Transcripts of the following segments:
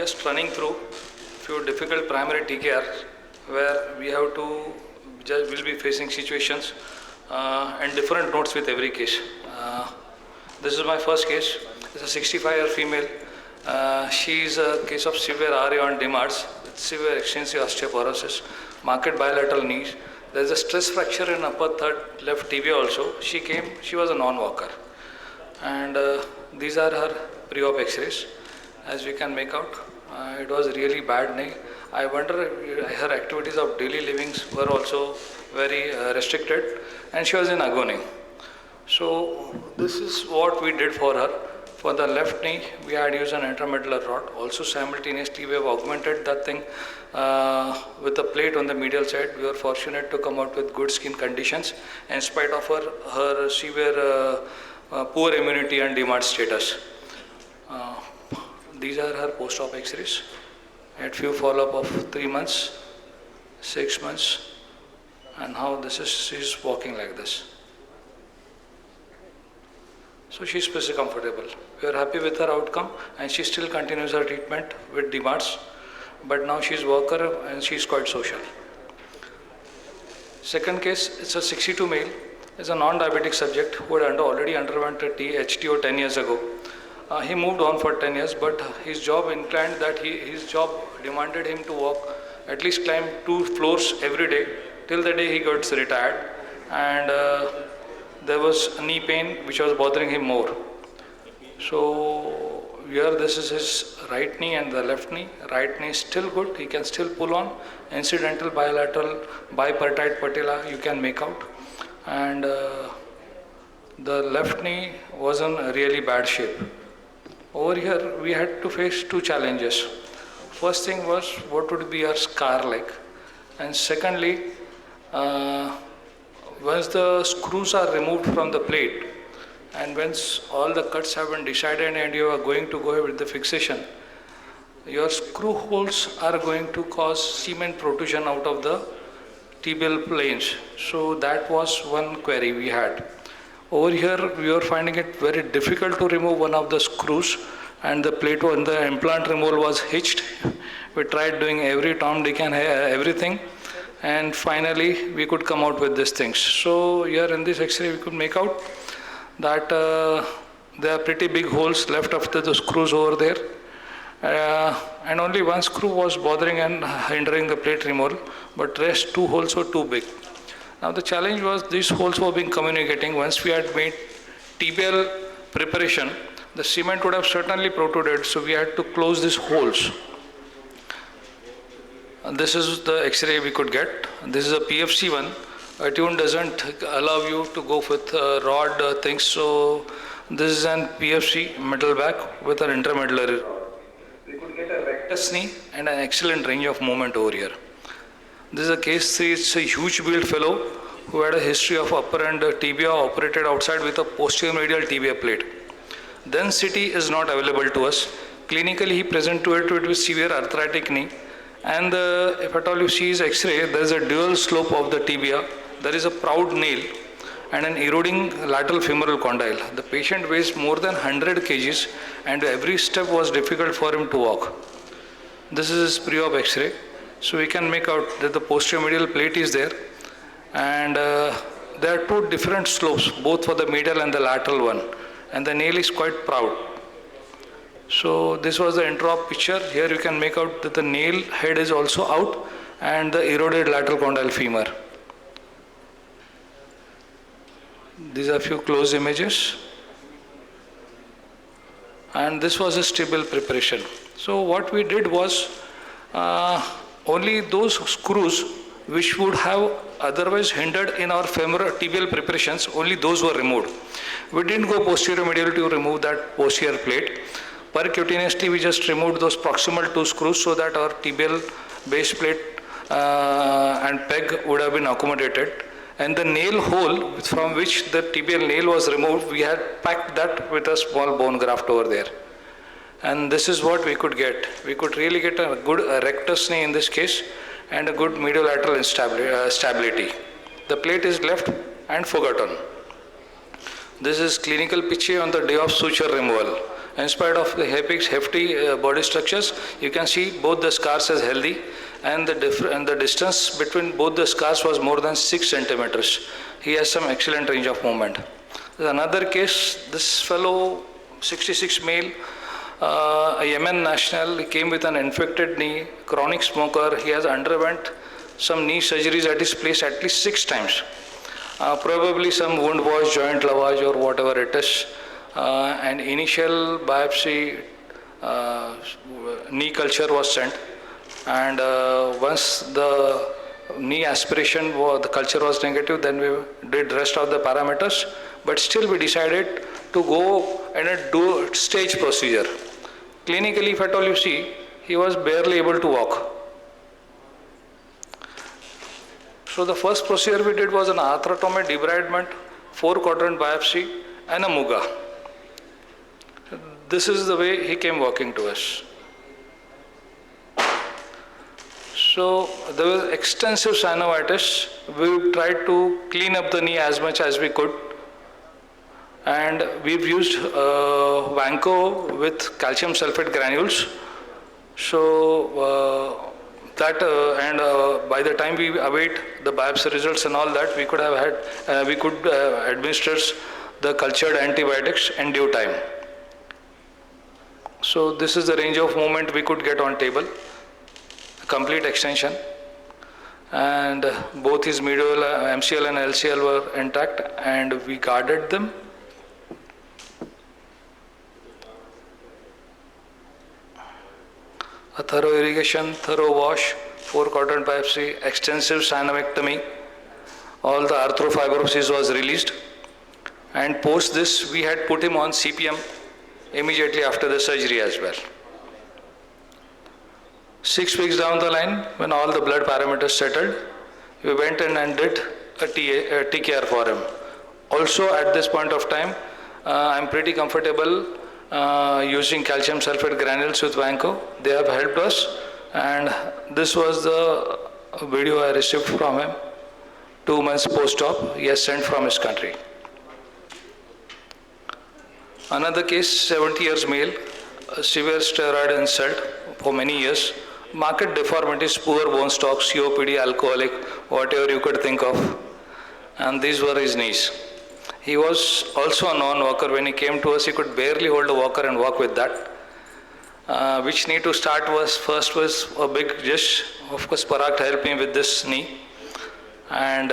just running through few difficult primary TKR where we have to will be facing situations and different notes with every case. This is my first case. It's a 65-year female. She is a case of severe RA on DMARDs with severe extensive osteoporosis, marked bilateral knees. There is a stress fracture in upper third left tibia also. She was a non-walker. And these are her pre-op x-rays. As we can make out, it was really bad knee. I wonder if her activities of daily livings were also very restricted, and she was in agony. So this is what we did for her. For the left knee, we had used an intramedullary rod. Also simultaneously, we have augmented that thing with a plate on the medial side. We were fortunate to come out with good skin conditions in spite of her severe poor immunity and DMARD status. These are her post-op x-rays. Had few follow-up of 3 months, 6 months, and how she's walking like this. So she's pretty comfortable. We are happy with her outcome, and she still continues her treatment with DMARDs, but now she's walker and she's quite social. Second case, it's a 62 male. It's a non-diabetic subject who had already underwent a HTO 10 years ago. He moved on for 10 years, but his job inclined that his job demanded him to walk, at least climb 2 floors every day till the day he got retired. And there was knee pain which was bothering him more. So here this is his right knee and the left knee. Right knee is still good, he can still pull on. Incidental bilateral bipartite patella you can make out. And the left knee was in a really bad shape. Over here we had to face 2 challenges. First thing was what would be our scar like, and secondly, once the screws are removed from the plate and once all the cuts have been decided and you are going to go ahead with the fixation, your screw holes are going to cause cement protrusion out of the tibial planes. So that was one query we had. Over here we were finding it very difficult to remove one of the screws, and the plate when the implant removal was hitched. We tried doing every Tom, Dick and everything, and finally we could come out with these things. So here in this x-ray we could make out that there are pretty big holes left after the screws over there, and only one screw was bothering and hindering the plate removal, but rest 2 holes were too big. Now the challenge was these holes were being communicating. Once we had made tibial preparation, the cement would have certainly protruded, so we had to close these holes. This is the x-ray we could get. This is a PFC one. Attune doesn't allow you to go with rod things, so this is an PFC metal back with an intramedullary rod. We could get a rectus knee and an excellent range of movement over here. This is a case 3. It's a huge build fellow who had a history of upper end tibia, operated outside with a posterior medial tibia plate. Then CT is not available to us. Clinically he presented to it with severe arthritic knee, and if at all you see his x-ray, there is a dual slope of the tibia. There is a proud nail and an eroding lateral femoral condyle. The patient weighs more than 100 kgs and every step was difficult for him to walk. This is his pre-op x-ray. So we can make out that the posterior medial plate is there, and there are 2 different slopes, both for the medial and the lateral one, and the nail is quite proud. So this was the intra-op picture. Here you can make out that the nail head is also out and the eroded lateral condyle femur. These are a few close images, and this was a stable preparation. So what we did was only those screws which would have otherwise hindered in our femoral tibial preparations, only those were removed. We didn't go posterior medial to remove that posterior plate. Percutaneously we just removed those proximal 2 screws so that our tibial base plate and peg would have been accommodated. And the nail hole from which the tibial nail was removed, we had packed that with a small bone graft over there. And this is what we could get. We could really get a good rectus knee in this case and a good mediolateral stability. The plate is left and forgotten. This is clinical picture on the day of suture removal. In spite of the hefty body structures, you can see both the scars as healthy, and the distance between both the scars was more than 6 centimeters. He has some excellent range of movement. There's another case, this fellow, 66 male, a Yemen national, he came with an infected knee, chronic smoker. He has underwent some knee surgeries at his place at least 6 times. Probably some wound wash, joint lavage or whatever it is. An initial biopsy knee culture was sent, and once the knee aspiration, the culture was negative, then we did rest of the parameters, but still we decided to go and do stage procedure. Clinically, if at all you see, he was barely able to walk. So the first procedure we did was an arthrotomy, debridement, 4-quadrant biopsy, and a Muga. This is the way he came walking to us. So there was extensive synovitis. We tried to clean up the knee as much as we could. And we've used Vanco with calcium sulfate granules. So by the time we await the biopsy results and all that, we could administer the cultured antibiotics in due time. So this is the range of movement we could get on table. Complete extension, and both his medial MCL and LCL were intact, and we guarded them. A thorough irrigation, thorough wash, 4-quadrant biopsy, extensive synovectomy. All the arthrofibrosis was released, and post this we had put him on CPM immediately after the surgery as well. 6 weeks down the line, when all the blood parameters settled, we went in and did a TKR for him. Also at this point of time, I'm pretty comfortable using calcium sulfate granules with Vanco. They have helped us, and this was the video I received from him 2 months post-op. He has sent from his country. Another case, 70 years male, severe steroid insult for many years, marked deformities, poor bone stock, COPD, alcoholic, whatever you could think of, and these were his knees. He was also a non-walker. When he came to us, he could barely hold a walker and walk with that. Which knee to start was a big dish. Of course, Parag helped me with this knee, and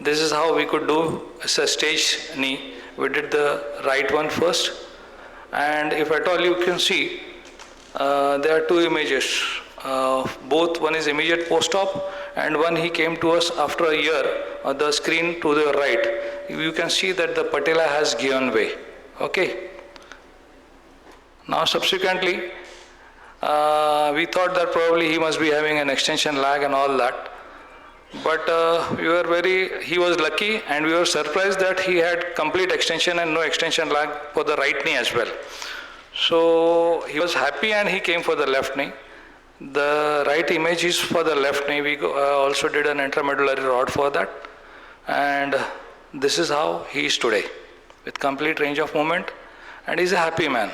this is how we could do a stage knee. We did the right one first, and if at all you can see, there are 2 images. Both, one is immediate post-op, and one he came to us after a year. The screen to the right, you can see that the patella has given way. Okay. Now subsequently, we thought that probably he must be having an extension lag and all that. But he was lucky, and we were surprised that he had complete extension and no extension lag for the right knee as well. So he was happy, and he came for the left knee. The right image is for the left knee. We also did an intramedullary rod for that. And this is how he is today, with complete range of movement, and he's a happy man.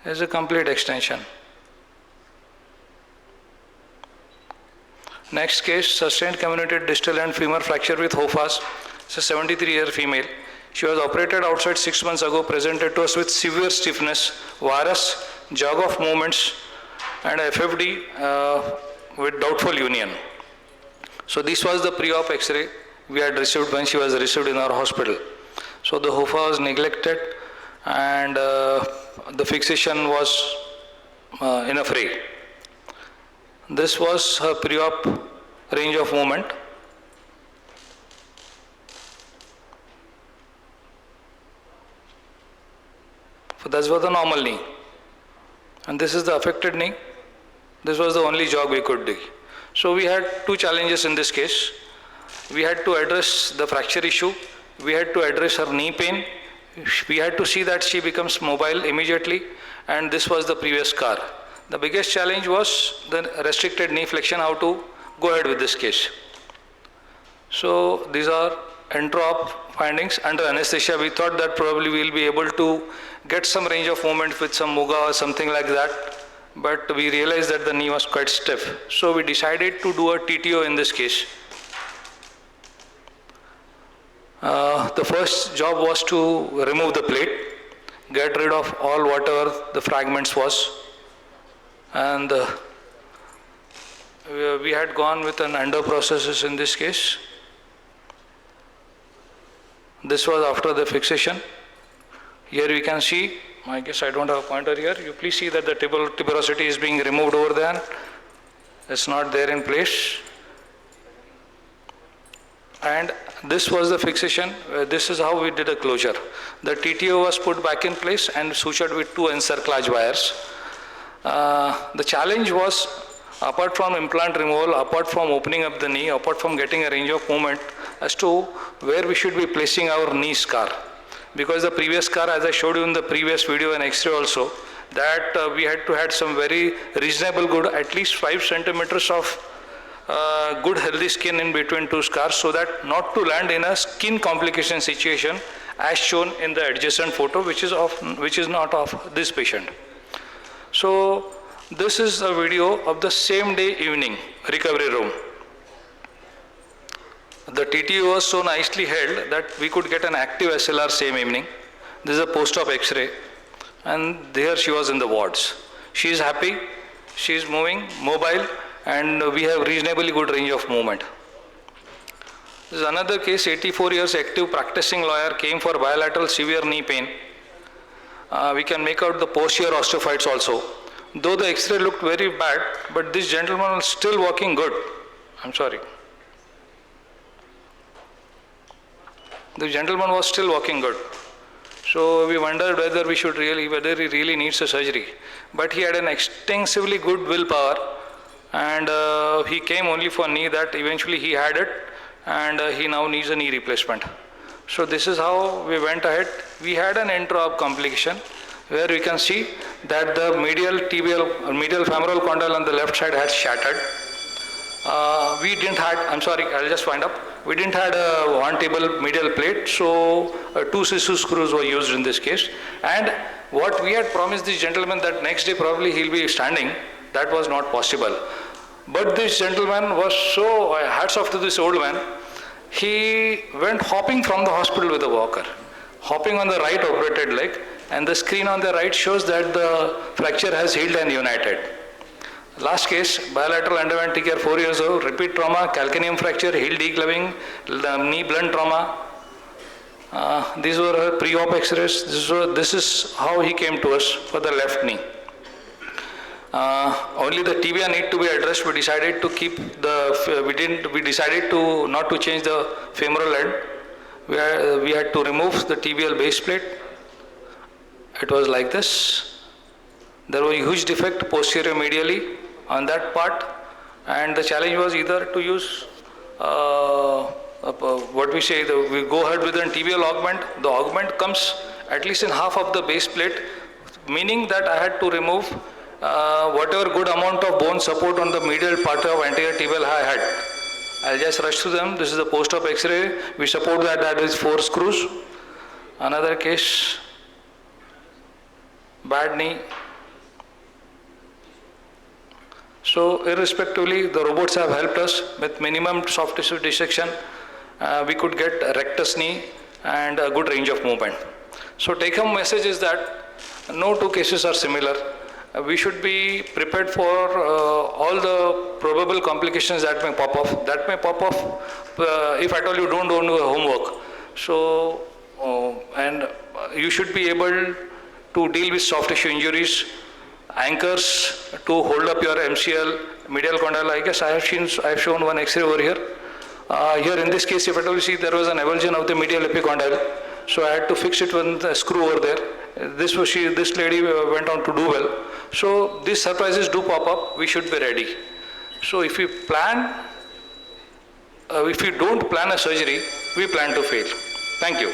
It's a complete extension. Next case, sustained comminuted distal and femur fracture with HOFAS. It's a 73-year female. She was operated outside 6 months ago, presented to us with severe stiffness, varus, jog of movements, and FFD with doubtful union. So this was the pre-op X-ray we had received when she was received in our hospital. So the HOFA was neglected, and the fixation was in a fray. This was her pre-op range of movement. So that was the normal knee. And this is the affected knee. This was the only jog we could do. So we had 2 challenges in this case. We had to address the fracture issue. We had to address her knee pain. We had to see that she becomes mobile immediately. And this was the previous scar. The biggest challenge was the restricted knee flexion, how to go ahead with this case. So these are intra-op findings under anesthesia. We thought that probably we'll be able to get some range of movement with some Muga or something like that, but we realized that the knee was quite stiff. So we decided to do a TTO in this case. The first job was to remove the plate, get rid of all whatever the fragments was, and we had gone with an endo processes in this case. This was after the fixation. Here we can see, I guess I don't have a pointer here, you please see that the tuberosity is being removed over there. It's not there in place. And this was the fixation. This is how we did a closure. The TTO was put back in place and sutured with 2 encerclage wires. The challenge was, apart from implant removal, apart from opening up the knee, apart from getting a range of movement, as to where we should be placing our knee scar. Because the previous scar, as I showed you in the previous video and X-ray also, that we had to have some very reasonable good, at least 5 centimeters of good healthy skin in between 2 scars, so that not to land in a skin complication situation as shown in the adjacent photo, which is not of this patient. So this is a video of the same day evening recovery room. The TTO was so nicely held that we could get an active SLR same evening. This is a post-op X-ray, and there she was in the wards. She is happy, she is moving, mobile, and we have reasonably good range of movement. This is another case, 84 years active practicing lawyer came for bilateral severe knee pain. We can make out the posterior osteophytes also. Though the X-ray looked very bad, but this gentleman was still walking good. I'm sorry. The gentleman was still walking good. So we wondered whether he really needs a surgery. But he had an extensively good willpower, and he came only for knee, that eventually he had it, and he now needs a knee replacement. So this is how we went ahead. We had an intra-op complication where we can see that the medial femoral condyle on the left side had shattered. We didn't had, I'm sorry, I'll just wind up. We didn't had a one table medial plate, so 2 sisu screws were used in this case. And what we had promised this gentleman that next day probably he'll be standing, that was not possible. But this gentleman was so, hats off to this old man, he went hopping from the hospital with a walker, hopping on the right operated leg, and the screen on the right shows that the fracture has healed and united. Last case, bilateral underwent TKR 4 years old, repeat trauma, calcaneum fracture, heel degloving, knee blunt trauma. These were her pre-op X-rays. This is how he came to us for the left knee. Only the tibia need to be addressed. We decided to keep the, we decided to not to change the femoral end. We had to remove the tibial base plate. It was like this. There was a huge defect posterior medially on that part, and the challenge was either to use what we say, we go ahead with an tibial augment. The augment comes at least in half of the base plate, meaning that I had to remove whatever good amount of bone support on the medial part of anterior tibial I had. I'll just rush through them. This is the post-op X-ray. We support that with 4 screws. Another case, bad knee. So irrespectively, the robots have helped us with minimum soft tissue dissection. We could get a rectus knee and a good range of movement. So take-home message is that no 2 cases are similar. We should be prepared for all the probable complications that may pop off. That may pop off if at all you don't do homework. So, and you should be able to deal with soft tissue injuries, anchors to hold up your MCL, medial condyle. I guess I have shown one X-ray over here. Here in this case, if at all you see, there was an avulsion of the medial epicondyle. So I had to fix it with a screw over there. This lady went on to do well. So these surprises do pop up. We should be ready. So if we don't plan a surgery, we plan to fail. Thank you.